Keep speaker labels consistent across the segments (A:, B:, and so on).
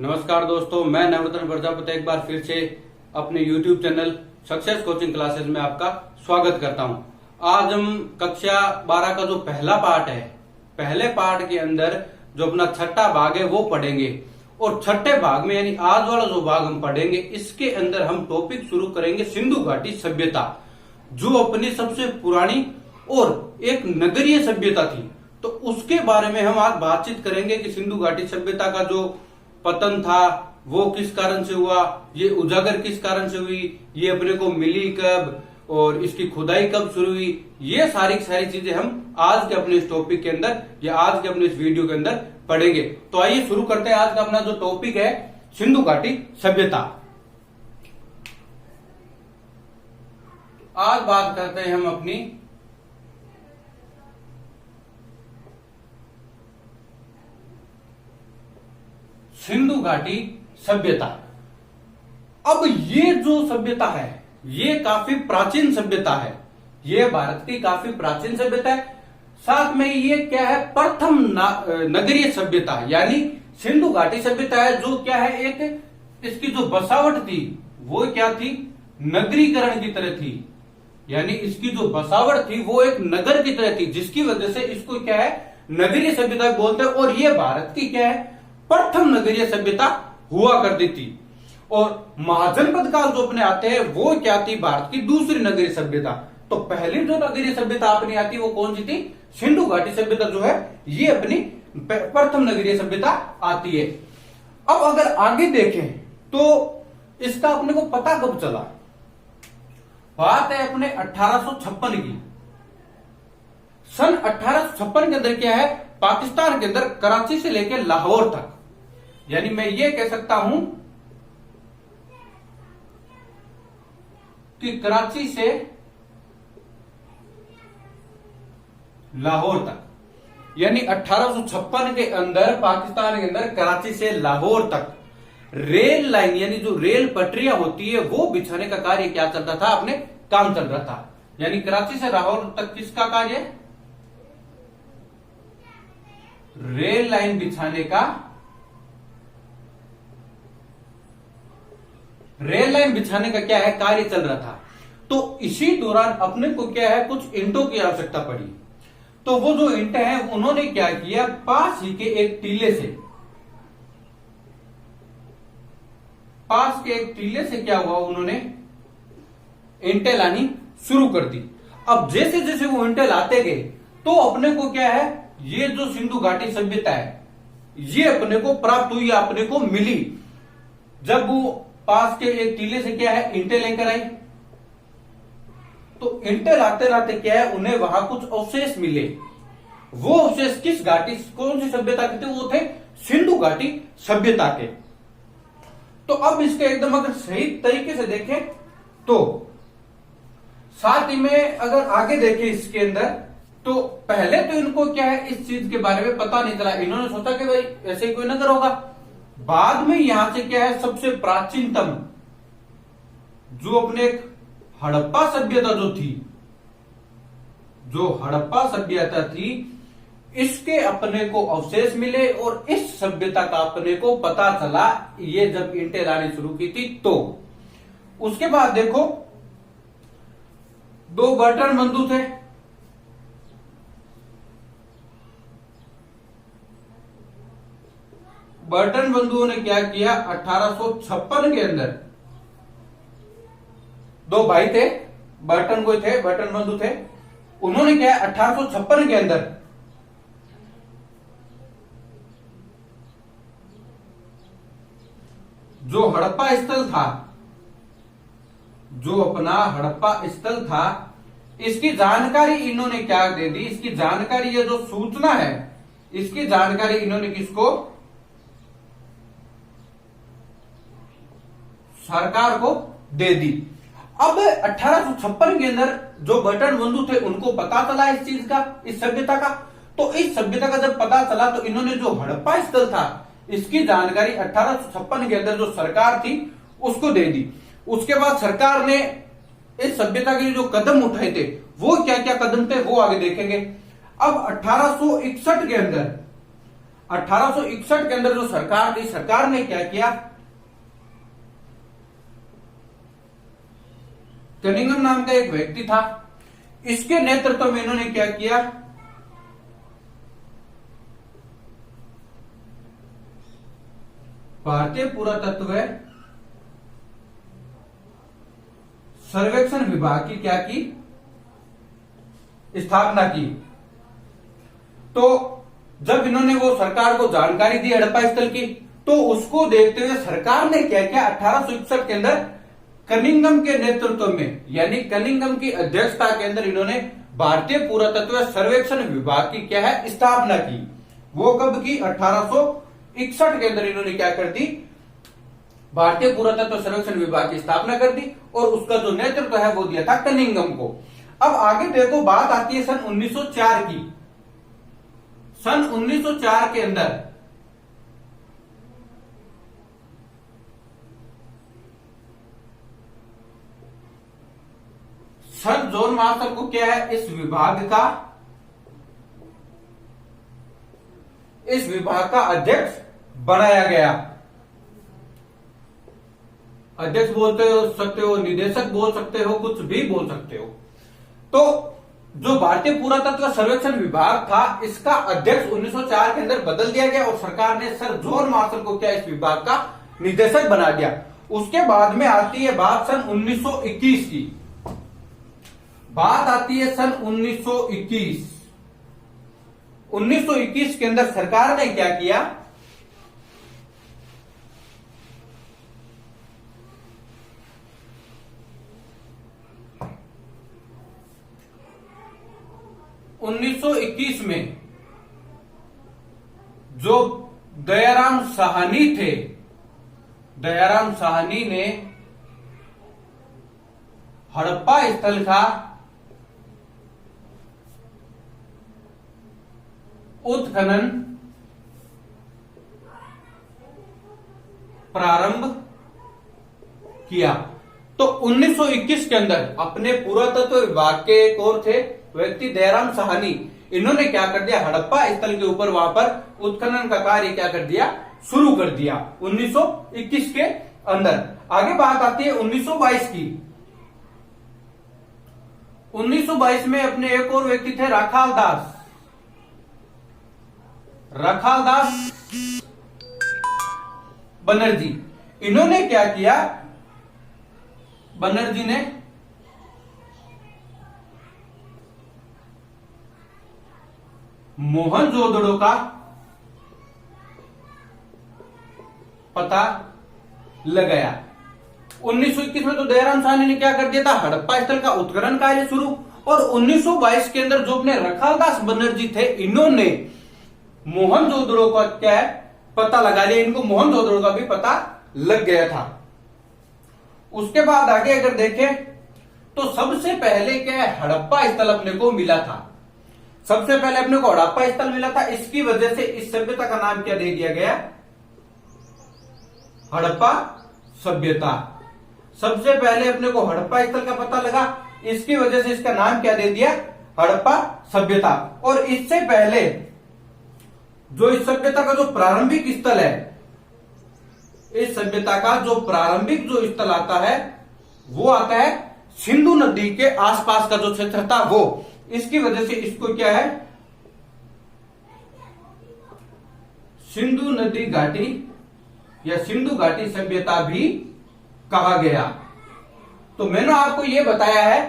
A: नमस्कार दोस्तों, मैं नवरत्न प्रजापति एक बार फिर से अपने YouTube channel success coaching classes में आपका स्वागत करता हूं। आज हम कक्षा 12 का जो पहला पार्ट है, पहले पार्ट के अंदर जो अपना छठा भाग है वो पढ़ेंगे। और छठे भाग में यानी आज वाला जो भाग हम पढ़ेंगे, इसके अंदर हम टॉपिक शुरू करेंगे सिंधु घाटी सभ्यता, जो अपनी सबसे पुरानी और एक नगरीय सभ्यता थी। तो उसके बारे में हम आज बातचीत करेंगे कि सिंधु घाटी सभ्यता का जो पतन था वो किस कारण से हुआ, ये उजागर किस कारण से हुई, ये अपने को मिली कब और इसकी खुदाई कब शुरू हुई। ये सारी चीजें हम आज के अपने इस टॉपिक के अंदर या आज के अपने इस वीडियो के अंदर पढ़ेंगे। तो आइए शुरू करते हैं। आज का अपना जो टॉपिक है सिंधु घाटी सभ्यता। आज बात करते हैं हम अपनी सिंधु घाटी सभ्यता। अब ये जो सभ्यता है ये काफी प्राचीन सभ्यता है, ये भारत की काफी प्राचीन सभ्यता है। साथ में ये क्या है, प्रथम नगरीय सभ्यता, यानी सिंधु घाटी सभ्यता है जो क्या है, एक इसकी जो बसावट थी वो क्या थी, नगरीकरण की तरह थी। यानी इसकी जो बसावट थी वो एक नगर की तरह थी, जिसकी वजह से इसको क्या है, नगरीय सभ्यता बोलते हैं। और ये भारत की क्या है, प्रथम नगरीय सभ्यता हुआ करती थी। और महाजनपद काल जो अपने आते हैं वो क्या थी, भारत की दूसरी नगरीय सभ्यता। तो पहली जो नगरीय सभ्यता अपनी आती है वो कौन सी थी, सिंधु घाटी सभ्यता जो है ये अपनी प्रथम नगरीय सभ्यता आती है। अब अगर आगे देखें तो इसका अपने को पता कब चला, बात है अपने 1856 की। सन 1856 के अंदर क्या है, पाकिस्तान के अंदर कराची से लेकर लाहौर तक, यानी मैं ये कह सकता हूं कि कराची से लाहौर तक, यानी 1856 के अंदर पाकिस्तान के अंदर कराची से लाहौर तक रेल लाइन यानी जो रेल पटरियां होती है वो बिछाने का कार्य क्या चलता था, अपने काम चल रहा था। यानी कराची से लाहौर तक किसका कार्य, रेल लाइन बिछाने का, रेल लाइन बिछाने का क्या है, कार्य चल रहा था। तो इसी दौरान अपने को क्या है, कुछ ईंटों की आवश्यकता पड़ी। तो वो जो ईंटें हैं उन्होंने क्या किया, पास ही के एक टीले से, पास के एक टीले से क्या हुआ, उन्होंने ईंटें लानी शुरू कर दी। अब जैसे जैसे वो ईंटें लाते गए तो अपने को क्या है, ये जो सिंधु घाटी सभ्यता है ये अपने को प्राप्त हुई, अपने को मिली। जब वो पास के एक टीले से क्या है, ईंटें लेकर आई, तो ईंटें लाते लाते क्या है, उन्हें वहां कुछ अवशेष मिले। वो अवशेष किस घाटी, कौन सी सभ्यता के थे, वो थे सिंधु घाटी सभ्यता के। तो अब इसके एकदम अगर सही तरीके से देखें तो साथ ही में अगर आगे देखें इसके अंदर, तो पहले तो इनको क्या है, इस चीज के बारे में पता नहीं चला। इन्होंने सोचा कि भाई ऐसे ही कोई नगर होगा। बाद में यहां से क्या है, सबसे प्राचीनतम जो अपने एक हड़प्पा सभ्यता जो थी, जो हड़प्पा सभ्यता थी, इसके अपने को अवशेष मिले और इस सभ्यता का अपने को पता चला ये जब ईंटें लानी शुरू की थी। तो उसके बाद देखो, दो बर्टन बंधु थे, बर्टन बंधुओं ने क्या किया, 1856 के अंदर, दो भाई थे, बर्टन को थे, बर्टन बंधु थे, उन्होंने क्या 1856 के अंदर जो हड़प्पा स्थल था, जो अपना हड़प्पा स्थल था, इसकी जानकारी इन्होंने क्या दे दी, इसकी जानकारी, ये जो सूचना है इसकी जानकारी इन्होंने किसको, सरकार को दे दी। अब 1856 के अंदर जो बर्टन बंधु थे उनको पता चला इस चीज का, इस सभ्यता का। तो इस सभ्यता का जब पता चला तो इन्होंने जो हड़प्पा स्थल था इसकी जानकारी 1856 के अंदर जो सरकार थी उसको दे दी। उसके बाद सरकार ने इस सभ्यता के लिए जो कदम उठाए थे वो क्या क्या कदम थे वो आगे देखेंगे। अब 1861 के अंदर 1861 के अंदर जो सरकार थी, सरकार ने क्या किया, कनिंघम नाम का एक व्यक्ति था, इसके नेतृत्व में इन्होंने क्या किया, भारतीय पुरातत्व सर्वेक्षण विभाग की क्या की, स्थापना की। तो जब इन्होंने वो सरकार को जानकारी दी हड़प्पा स्थल की, तो उसको देखते हुए सरकार ने क्या किया, 1861 के अंदर कनिंघम के नेतृत्व में, यानी कनिंघम की अध्यक्षता के अंदर इन्होंने भारतीय पुरातत्व सर्वेक्षण विभाग की क्या है, स्थापना की। वो कब की, 1861 के अंदर इन्होंने क्या कर दी, भारतीय पुरातत्व सर्वेक्षण विभाग की स्थापना कर दी, और उसका जो नेतृत्व है वो दिया था कनिंघम को। अब आगे देखो, बात आती है सन 1904 की। सन 1904 के अंदर सर जॉन मार्शल को क्या है, इस विभाग का अध्यक्ष बनाया गया। अध्यक्ष बोलते हो सकते हो, निदेशक बोल सकते हो, कुछ भी बोल सकते हो। तो जो भारतीय पुरातत्व सर्वेक्षण विभाग था, इसका अध्यक्ष 1904 के अंदर बदल दिया गया और सरकार ने सर जॉन मार्शल को क्या, इस विभाग का निदेशक बना दिया। उसके बाद में आती है बात सन 1921 की। बात आती है सन 1921। 1921 के अंदर सरकार ने क्या किया, में जो दयाराम साहनी थे, दयाराम साहनी ने हड़प्पा स्थल का उत्खनन प्रारंभ किया। तो 1921 के अंदर अपने पुरातत्व विभाग के एक और थे व्यक्ति दयाराम साहनी, इन्होंने क्या कर दिया, हड़प्पा स्थल के ऊपर वहां पर उत्खनन का कार्य क्या कर दिया, शुरू कर दिया 1921 के अंदर। आगे बात आती है 1922 की। 1922 में अपने एक और व्यक्ति थे राखाल दास बनर्जी। इन्होंने क्या किया, बनर्जी ने मोहनजोदड़ो का पता लगाया। 1921 में तो दयाराम साहनी ने क्या कर दिया था, हड़प्पा स्थल का उत्खनन कार्य शुरू, और 1922 के अंदर जो अपने रखालदास बनर्जी थे, इन्होंने मोहनजोदड़ो का क्या है, पता लगा लिया। इनको मोहनजोदड़ो का भी पता लग गया था। उसके बाद आगे अगर देखें तो सबसे पहले क्या है, हड़प्पा स्थल अपने को मिला था। सबसे पहले अपने को हड़प्पा स्थल मिला था, इसकी वजह से इस सभ्यता का नाम क्या दे दिया गया, हड़प्पा सभ्यता। सबसे पहले अपने को हड़प्पा स्थल का पता लगा, इसकी वजह से इसका नाम क्या दे दिया, हड़प्पा सभ्यता। और इससे पहले जो इस सभ्यता का जो प्रारंभिक स्थल है, इस सभ्यता का जो प्रारंभिक जो स्थल आता है वो आता है सिंधु नदी के आसपास का जो क्षेत्र था वो। इसकी वजह से इसको क्या है, सिंधु नदी घाटी या सिंधु घाटी सभ्यता भी कहा गया। तो मैंने आपको यह बताया है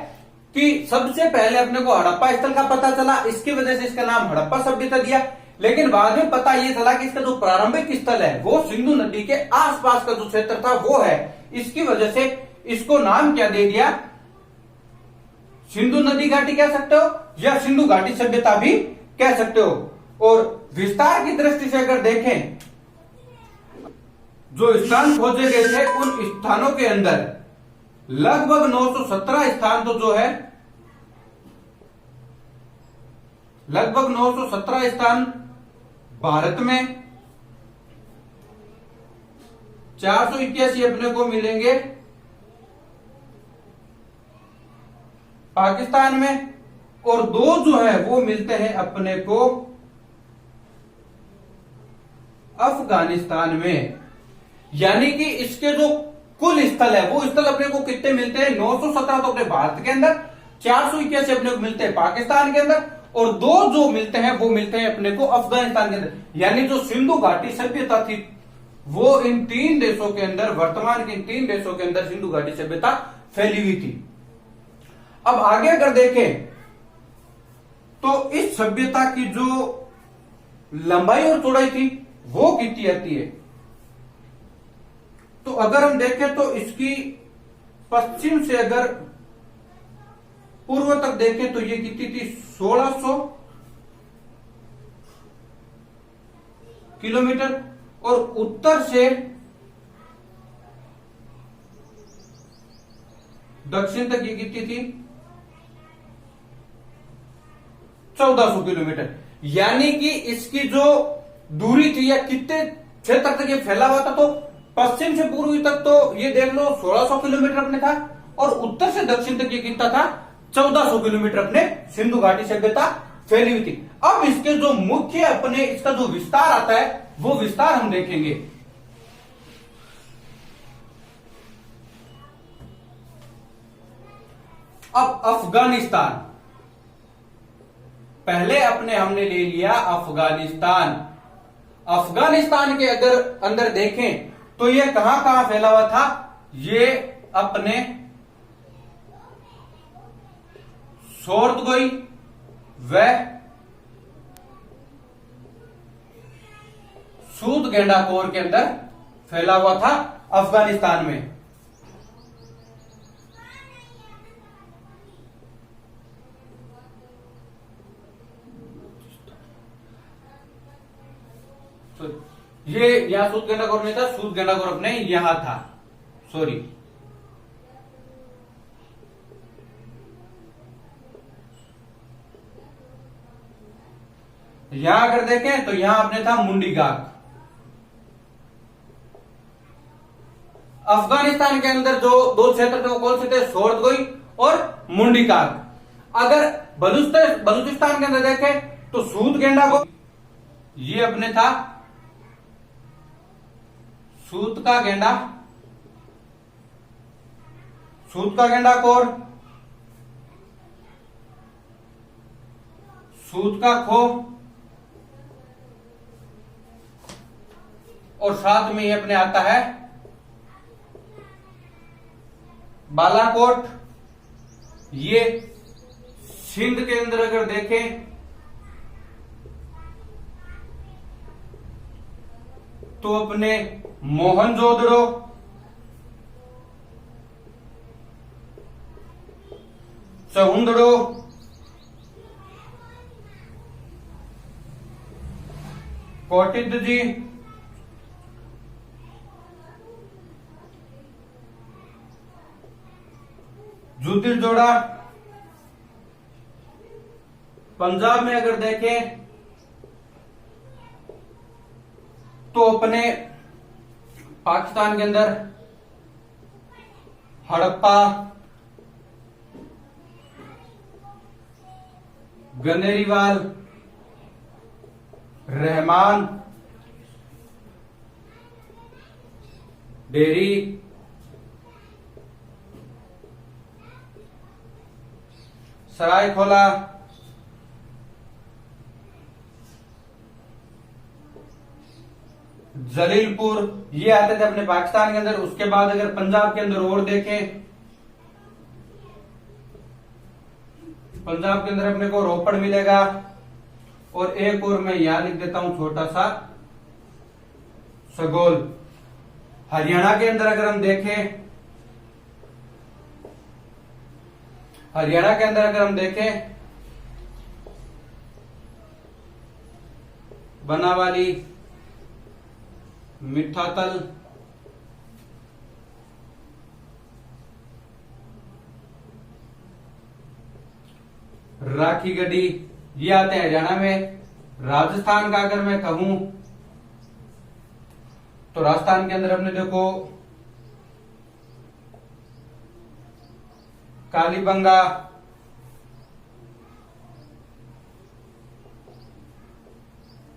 A: कि सबसे पहले अपने को हड़प्पा स्थल का पता चला, इसकी वजह से इसका नाम हड़प्पा सभ्यता दिया। लेकिन बाद में पता यह चला कि इसका जो प्रारंभिक स्थल है वो सिंधु नदी के आसपास का जो क्षेत्र था वो है, इसकी वजह से इसको नाम क्या दे दिया, सिंधु नदी घाटी कह सकते हो या सिंधु घाटी सभ्यता भी कह सकते हो। और विस्तार की दृष्टि से अगर देखें, जो स्थान खोजे गए थे उन स्थानों के अंदर लगभग 917 स्थान तो जो है, लगभग 917 स्थान भारत में, 481 अपने को मिलेंगे पाकिस्तान में, और 2 जो है वो मिलते हैं अपने को अफगानिस्तान में। यानी कि इसके जो कुल स्थल है वो स्थल अपने को कितने मिलते हैं, 917 तो अपने भारत के अंदर, 481 अपने को मिलते हैं पाकिस्तान के अंदर, और 2 जो मिलते हैं वो मिलते हैं अपने को अफगानिस्तान के अंदर। यानी जो सिंधु घाटी सभ्यता थी वो इन 3 देशों के अंदर, वर्तमान के इन 3 देशों के अंदर सिंधु घाटी सभ्यता फैली हुई थी। अब आगे अगर देखें तो इस सभ्यता की जो लंबाई और चौड़ाई थी वो कितनी आती है, तो अगर हम देखें तो इसकी पश्चिम से अगर पूर्व तक देखें तो ये कितनी थी, 1600 किलोमीटर, और उत्तर से दक्षिण तक ये कितनी थी, 1400 किलोमीटर। यानी कि इसकी जो दूरी थी या कितने क्षेत्र तक ये फैला हुआ था, तो पश्चिम से पूर्वी तक तो ये देख लो 1600 किलोमीटर अपने था, और उत्तर से दक्षिण तक ये कितना था, 1400 किलोमीटर अपने सिंधु घाटी सभ्यता फैली हुई थी। अब इसके जो मुख्य अपने इसका जो विस्तार आता है वो विस्तार हम देखेंगे। अब अफगानिस्तान, पहले अपने हमने ले लिया अफगानिस्तान। अफगानिस्तान के अगर अंदर देखें तो ये कहां कहां फैला हुआ था, ये अपने शोर्तगोई व सूदगेंडाकोर के अंदर फैला हुआ था अफगानिस्तान में। तो ये यहां सूदगेंडाकोर नहीं था, सूदगेंडाकोर अपने यहां था, सॉरी। यहां अगर देखें तो यहां अपने था मुंडीकाक। अफगानिस्तान के अंदर जो 2 क्षेत्र थे वो कौन से थे, शोर्तगोई और मुंडीकाक। अगर बलूचिस्तान के अंदर देखें तो सूदगेंडाकोर, ये अपने था सूत का गेंडाकोर, सूत का खो, और साथ में ये अपने आता है बालाकोट। ये सिंध के अंदर अगर देखें तो अपने मोहनजोदड़ो, सहुंदड़ो, कोटिद्जी, जुतिरजोड़ा। पंजाब में अगर देखें तो अपने पाकिस्तान के अंदर हड़प्पा, गनेरीवाल, रहमान, डेरी, सरायखोला, जलीलपुर, ये आते थे अपने पाकिस्तान के अंदर। उसके बाद अगर पंजाब के अंदर और देखें, पंजाब के अंदर अपने को रोपड़ मिलेगा, और एक और मैं यहां लिख देता हूं छोटा सा, सगोल। हरियाणा के अंदर अगर हम देखें, हरियाणा के अंदर अगर हम देखें बनावाली, मिठातल, राखी गढ़ी, ये आते हैं हरियाणा में। राजस्थान का अगर मैं कहूं तो राजस्थान के अंदर अपने देखो कालीबंगा,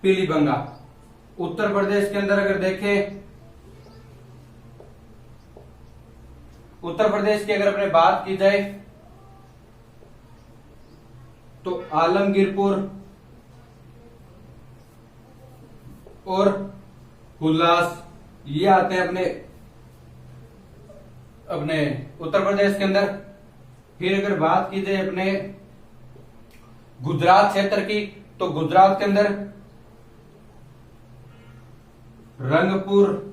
A: पीलीबंगा, उत्तर प्रदेश के अंदर अगर देखें, उत्तर प्रदेश की अगर अपने बात की जाए तो आलमगीरपुर और हुल्लास ये आते हैं अपने अपने उत्तर प्रदेश के अंदर। फिर अगर बात की जाए अपने गुजरात क्षेत्र की, तो गुजरात के अंदर रंगपुर,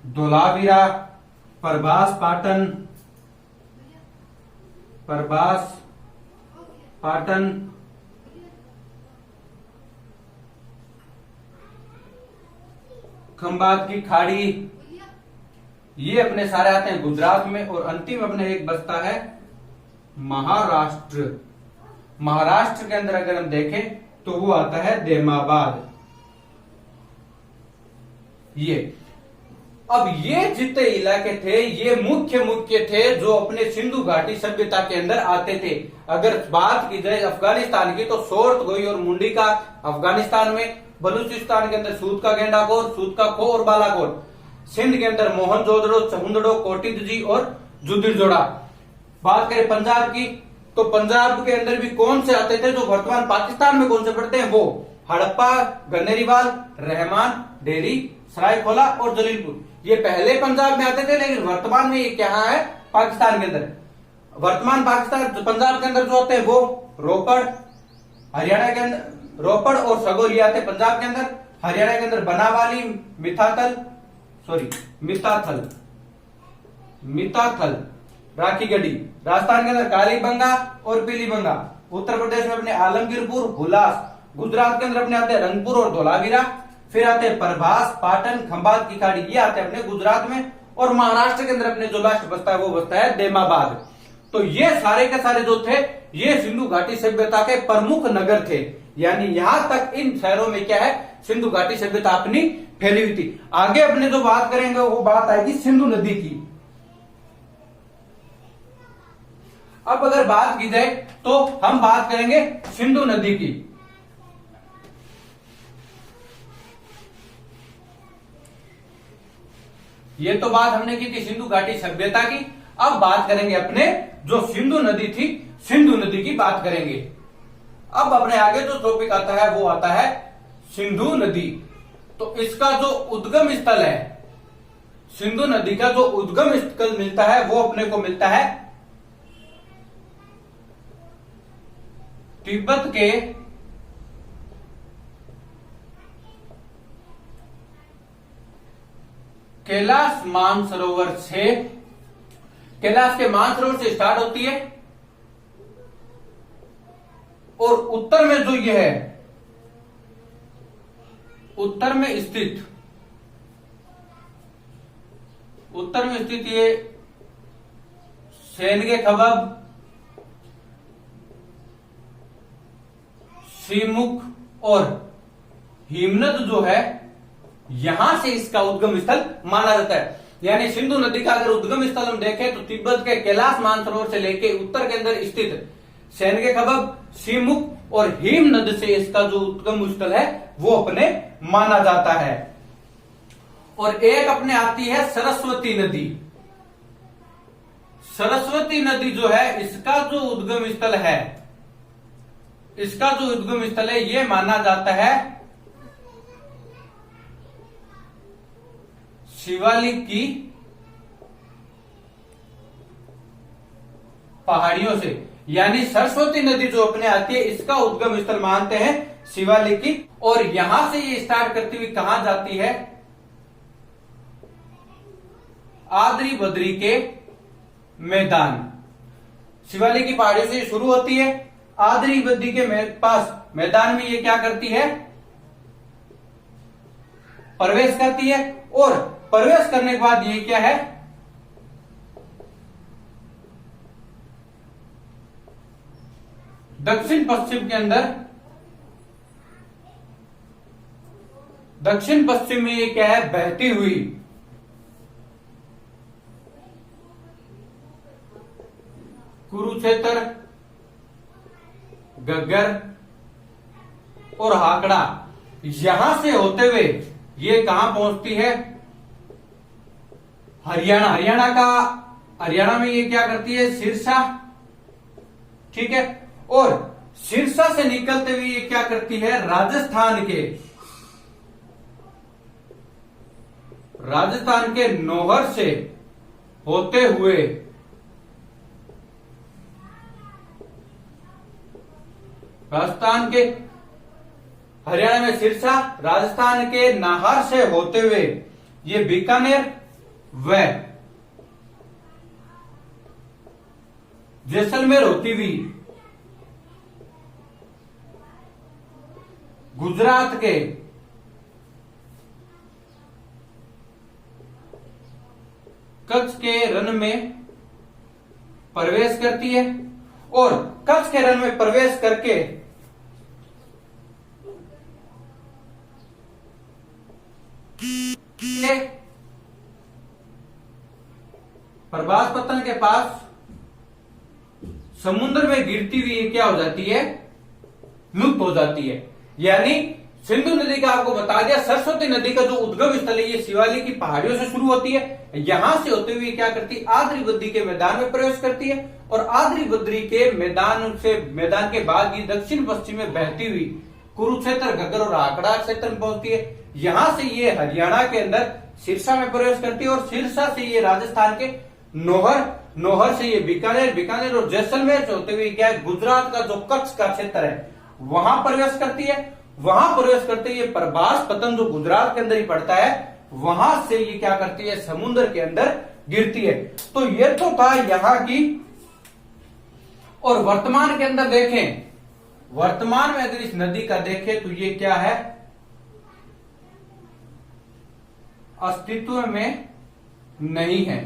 A: धोलावीरा, प्रभास पाटन, खंबात की खाड़ी, ये अपने सारे आते हैं गुजरात में। और अंतिम अपने एक बचता है महाराष्ट्र। महाराष्ट्र के अंदर अगर हम देखें तो वो आता है देमाबाद। ये अब ये जितने इलाके थे ये मुख्य थे जो अपने सिंधु घाटी सभ्यता के अंदर आते थे। अगर बात की जाए अफगानिस्तान की, तो सोर्त गोई और मुंडी का अफगानिस्तान में, बलूचिस्तान के अंदर सूद का गेंडाकोर, सूद का खो और बालाकोट, सिंध के अंदर मोहनजोदड़ो, चहुंदड़ो, कोटिदजी और जुद्दीजोड़ा। बात करें पंजाब की, तो पंजाब के अंदर भी कौन से आते थे जो वर्तमान पाकिस्तान में कौन से पड़ते हैं, वो हड़प्पा, गन्नेरीवाल, रहमान, डेरी, सरायखोला और जलीलपुर। ये पहले पंजाब में आते थे, लेकिन वर्तमान में ये क्या है पाकिस्तान के अंदर। वर्तमान पाकिस्तान पंजाब के अंदर जो होते हैं वो रोपड़, हरियाणा के अंदर रोपड़ और सगोली आते हैं पंजाब के अंदर। हरियाणा के अंदर बनावाली, मिताथल, राखीगढ़ी। राजस्थान के अंदर कालीबंगा और पीलीबंगा। उत्तर प्रदेश में अपने आलमगीरपुर, हुलास। गुजरात के अंदर अपने आते हैं रंगपुर और धोलावीरा। फिर आते हैं प्रभास, पाटन, खंबात की खाड़ी, ये आते हैं अपने गुजरात में। और महाराष्ट्र के अंदर अपने जो लास्ट बचता है वो बचता है देमाबाद। तो ये सारे के सारे जो थे ये सिंधु घाटी सभ्यता के प्रमुख नगर थे। यानी यहां तक इन शहरों में क्या है, सिंधु घाटी सभ्यता अपनी फैली हुई थी। आगे अपने जो बात करेंगे वो बात आएगी सिंधु नदी की। अब अगर बात की जाए तो हम बात करेंगे सिंधु नदी की। ये तो बात हमने की थी सिंधु घाटी सभ्यता की। अब बात करेंगे अपने जो सिंधु नदी थी, सिंधु नदी की बात करेंगे। अब अपने आगे जो टॉपिक आता है वो आता है सिंधु नदी। तो इसका जो उद्गम स्थल है, सिंधु नदी का जो उद्गम स्थल मिलता है वो अपने को मिलता है तिब्बत के कैलाश मानसरोवर से। कैलाश के मानसरोवर से स्टार्ट होती है और उत्तर में जो ये है, उत्तर में स्थित ये सेनगे खबब, श्रीमुख और हिमनद जो है, यहां से इसका उद्गम स्थल माना जाता है। यानी सिंधु नदी का अगर उद्गम स्थल हम देखें तो तिब्बत के कैलाश मानसरोवर से लेके उत्तर के अंदर स्थित सेनगे खबब, श्रीमुख और हिम नद से इसका जो उद्गम स्थल है वो अपने माना जाता है। और एक अपने आती है सरस्वती नदी। सरस्वती नदी जो है इसका जो उद्गम स्थल है, इसका जो उद्गम स्थल है ये माना जाता है शिवालिक की पहाड़ियों से। यानी सरस्वती नदी जो अपने आती है इसका उद्गम स्थल मानते हैं शिवालिक की। और यहां से ये स्टार्ट करती हुई कहां जाती है, आद्री बद्री के मैदान। शिवालिक की पहाड़ियों से शुरू होती है, आद्री बद्री के पास मैदान में ये क्या करती है, प्रवेश करती है। और प्रवेश करने के बाद ये क्या है, दक्षिण पश्चिम के अंदर, दक्षिण पश्चिम में ये क्या है, बहती हुई कुरुक्षेत्र, गग्गर और हाकड़ा, यहां से होते हुए ये कहां पहुंचती है? हरियाणा। हरियाणा में ये क्या करती है? सिरसा, ठीक है। और सिरसा से निकलते हुए ये क्या करती है? राजस्थान के नौहर से होते हुए राजस्थान के, हरियाणा में सिरसा, राजस्थान के नाहर से होते हुए ये बीकानेर व जैसलमेर होती हुई गुजरात के कच्छ के रण में प्रवेश करती है और कच्छ के रण में प्रवेश करके प्रभास पत्तन के पास समुद्र में गिरती हुई क्या हो जाती है? लुप्त हो जाती है। यानी सिंधु नदी का आपको बता दिया, सरस्वती नदी का जो उद्गम स्थल है ये शिवालिक की पहाड़ियों से शुरू होती है, यहां से होते हुए क्या करती है? आद्री बद्री के मैदान में प्रवेश करती है और आद्री बद्री के मैदान के बाद ही दक्षिण पश्चिम में बहती हुई कुरुक्षेत्र, घग्गर और आंकड़ा क्षेत्र में पहुंचती है। यहां से ये हरियाणा के अंदर सिरसा में प्रवेश करती है और सिरसा से ये राजस्थान के नौहर से ये बीकानेर और जैसलमेर से होते हुए क्या है? गुजरात का जो कच्छ का क्षेत्र है वहां प्रवेश करती है। वहां प्रवेश करते ये प्रभास पतन जो गुजरात के अंदर ही पड़ता है, वहां से ये क्या करती है? समुद्र के अंदर गिरती है। तो ये तो था यहां की। और वर्तमान के अंदर देखें, वर्तमान में अगर इस नदी का देखें तो ये क्या है? अस्तित्व में नहीं है।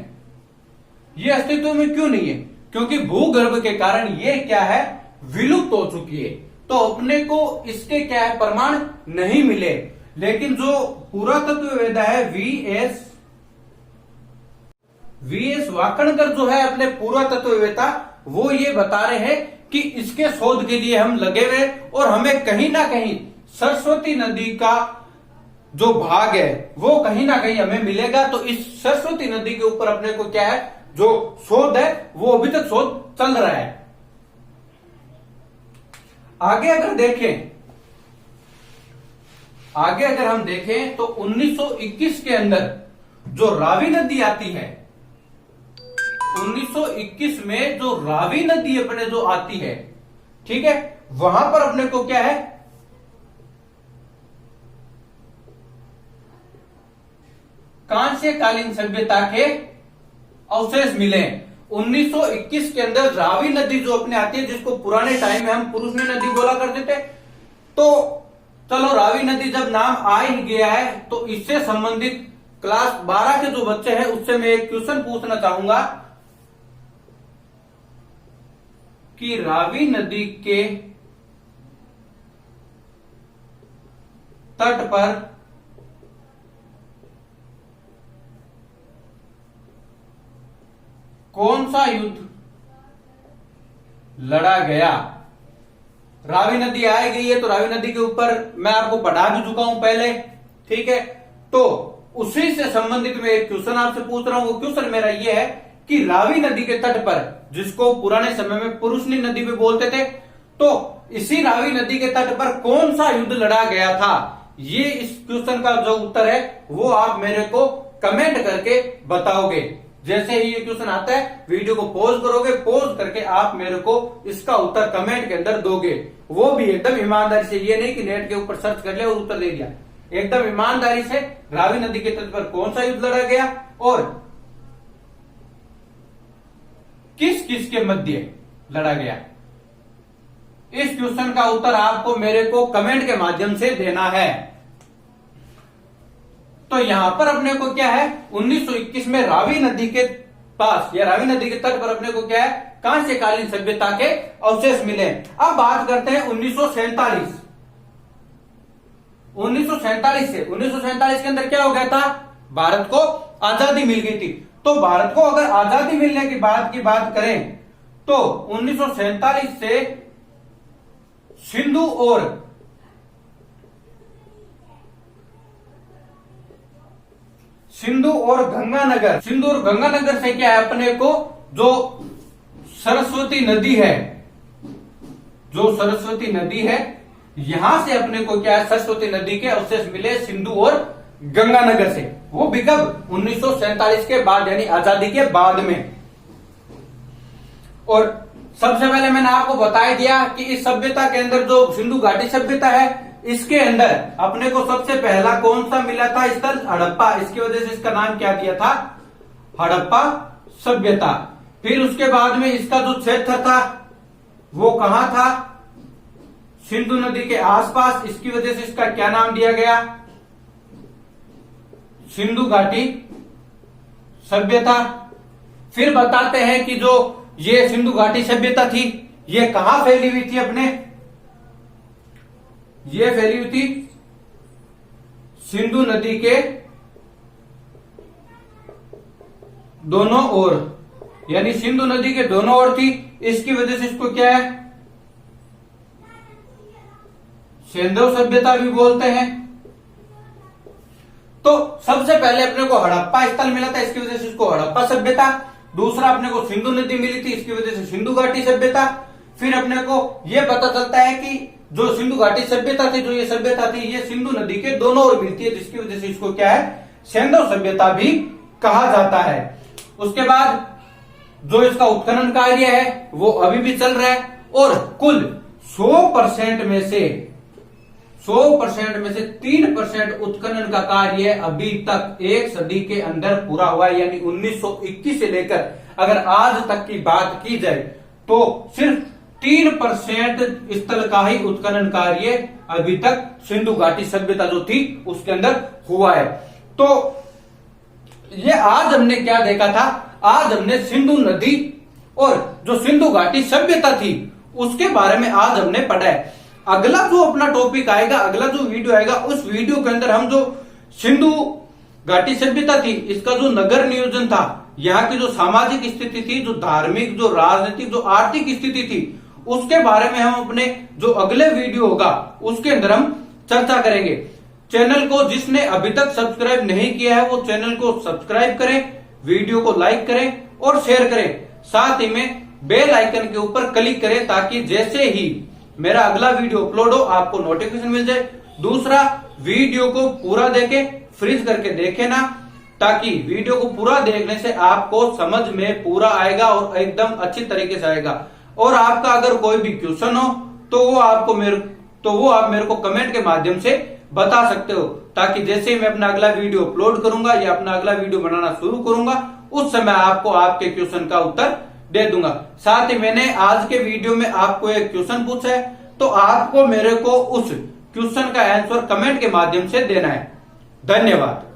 A: ये अस्तित्व में क्यों नहीं है? क्योंकि भूगर्भ के कारण ये क्या है? विलुप्त हो चुकी है। तो अपने को इसके क्या है? प्रमाण नहीं मिले। लेकिन जो पुरातत्ववेत्ता है वीएस वाकणकर जो है अपने पुरातत्ववेत्ता, वो ये बता रहे हैं कि इसके शोध के लिए हम लगे हुए और हमें कहीं ना कहीं सरस्वती नदी का जो भाग है वो कहीं ना कहीं हमें मिलेगा। तो इस सरस्वती नदी के ऊपर अपने को क्या है? जो शोध है वो अभी तक शोध चल रहा है। आगे अगर हम देखें तो 1921 के अंदर जो रावी नदी आती है, 1921 में जो रावी नदी अपने जो आती है, ठीक है, वहां पर अपने को क्या है? कांस्यकालीन सभ्यता के अवशेष मिले। 1921 के अंदर रावी नदी जो अपने आती है, जिसको पुराने टाइम में हम पुरुषनी नदी बोला करते थे, तो चलो रावी नदी जब नाम आ ही गया है तो इससे संबंधित क्लास 12 के जो बच्चे हैं उससे मैं एक क्वेश्चन पूछना चाहूंगा कि रावी नदी के तट पर कौन सा युद्ध लड़ा गया? रावी नदी आ गई है तो रावी नदी के ऊपर मैं आपको पढ़ा भी चुका हूं पहले, ठीक है। तो उसी से संबंधित मैं एक क्वेश्चन आपसे पूछ रहा हूं। वो क्वेश्चन मेरा ये है कि रावी नदी के तट पर, जिसको पुराने समय में पुरुषनी नदी भी बोलते थे, तो इसी रावी नदी के तट पर कौन सा युद्ध लड़ा गया था? ये इस क्वेश्चन का जो उत्तर है वो आप मेरे को कमेंट करके बताओगे। जैसे ही ये क्वेश्चन आता है वीडियो को पॉज करोगे, पॉज करके आप मेरे को इसका उत्तर कमेंट के अंदर दोगे। वो भी एकदम ईमानदारी से, ये नहीं कि नेट के ऊपर सर्च कर लिया और उत्तर दे दिया। एकदम ईमानदारी से रावी नदी के तट पर कौन सा युद्ध लड़ा गया और किस किस के मध्य लड़ा गया, इस क्वेश्चन का उत्तर आपको मेरे को कमेंट के माध्यम से देना है। तो यहां पर अपने को क्या है? 1921 में रावी नदी के पास या रावी नदी के तट पर अपने को क्या है? कांस्यकालीन सभ्यता के अवशेष मिले। अब बात करते हैं 1947 से। 1947 के अंदर क्या हो गया था? भारत को आजादी मिल गई थी। तो भारत को अगर आजादी मिलने की बात करें तो 1947 से सिंधु और गंगानगर। सिंधु और गंगानगर से क्या है, अपने को जो सरस्वती नदी है, जो सरस्वती नदी है, यहां से अपने को क्या है, सरस्वती नदी के अवशेष मिले सिंधु और गंगानगर से। वो भी कब, 1947 के बाद, यानी आजादी के बाद में। और सबसे पहले मैंने आपको बता दिया कि इस सभ्यता के अंदर जो सिंधु घाटी सभ्यता है, इसके अंदर अपने को सबसे पहला कौन सा मिला था स्थल, हड़प्पा। इसकी वजह से इसका नाम क्या दिया था, हड़प्पा सभ्यता। फिर उसके बाद में इसका जो क्षेत्र था वो कहां था, सिंधु नदी के आसपास। इसकी वजह से इसका क्या नाम दिया गया, सिंधु घाटी सभ्यता। फिर बताते हैं कि जो ये सिंधु घाटी सभ्यता थी, ये कहां फैली हुई थी, अपने ये फैली हुई थी सिंधु नदी के दोनों ओर, यानी सिंधु नदी के दोनों ओर थी। इसकी वजह से इसको क्या है, सिंधु सभ्यता भी बोलते हैं। तो सबसे पहले अपने को हड़प्पा स्थल मिला था, इसकी वजह से इसको हड़प्पा सभ्यता। दूसरा अपने को सिंधु नदी मिली थी, इसकी वजह से सिंधु घाटी सभ्यता। फिर अपने को यह पता चलता है कि जो सिंधु घाटी सभ्यता थी, जो ये सभ्यता थी, ये सिंधु नदी के दोनों ओर मिलती है, जिसकी वजह से इसको क्या है, सिंधु सभ्यता भी कहा जाता है। उसके बाद जो इसका उत्खनन कार्य है वो अभी भी चल रहा है, और कुल 100% में से 3% उत्खनन का कार्य अभी तक एक सदी के अंदर पूरा हुआ है। यानी 1921 से लेकर अगर आज तक की बात की जाए तो सिर्फ 3% स्थल का ही उत्खनन कार्य अभी तक सिंधु घाटी सभ्यता जो थी उसके अंदर हुआ है। तो ये आज हमने क्या देखा था, आज हमने सिंधु नदी और जो सिंधु घाटी सभ्यता थी उसके बारे में आज हमने पढ़ा है। अगला जो अपना टॉपिक आएगा, अगला जो वीडियो आएगा, उस वीडियो के अंदर हम जो सिंधु घाटी सभ्यता थी, इसका जो नगर नियोजन था, यहाँ की जो सामाजिक स्थिति थी, जो धार्मिक, जो राजनीतिक, जो आर्थिक स्थिति थी, उसके बारे में हम अपने जो अगले वीडियो होगा उसके अंदर हम चर्चा करेंगे। चैनल को जिसने अभी तक सब्सक्राइब नहीं किया है वो चैनल को सब्सक्राइब करें, वीडियो को लाइक करें और शेयर करें। साथ ही में बेल आइकन के ऊपर क्लिक करें ताकि जैसे ही मेरा अगला वीडियो अपलोड हो आपको नोटिफिकेशन मिल जाए। दूसरा, वीडियो को पूरा देखें, फ्रीज करके देखें ना, ताकि वीडियो को पूरा देखने से आपको समझ में पूरा आएगा और एकदम अच्छी तरीके से आएगा। और आपका अगर कोई भी क्वेश्चन हो तो वो आप मेरे को कमेंट के माध्यम से बता सकते हो, ताकि जैसे ही मैं अपना अगला वीडियो अपलोड करूंगा या अपना अगला वीडियो बनाना शुरू करूंगा उस समय आपको आपके क्वेश्चन का उत्तर दे दूंगा। साथ ही मैंने आज के वीडियो में आपको एक क्वेश्चन पूछा है, तो आपको मेरे को उस क्वेश्चन का आंसर कमेंट के माध्यम से देना है। धन्यवाद।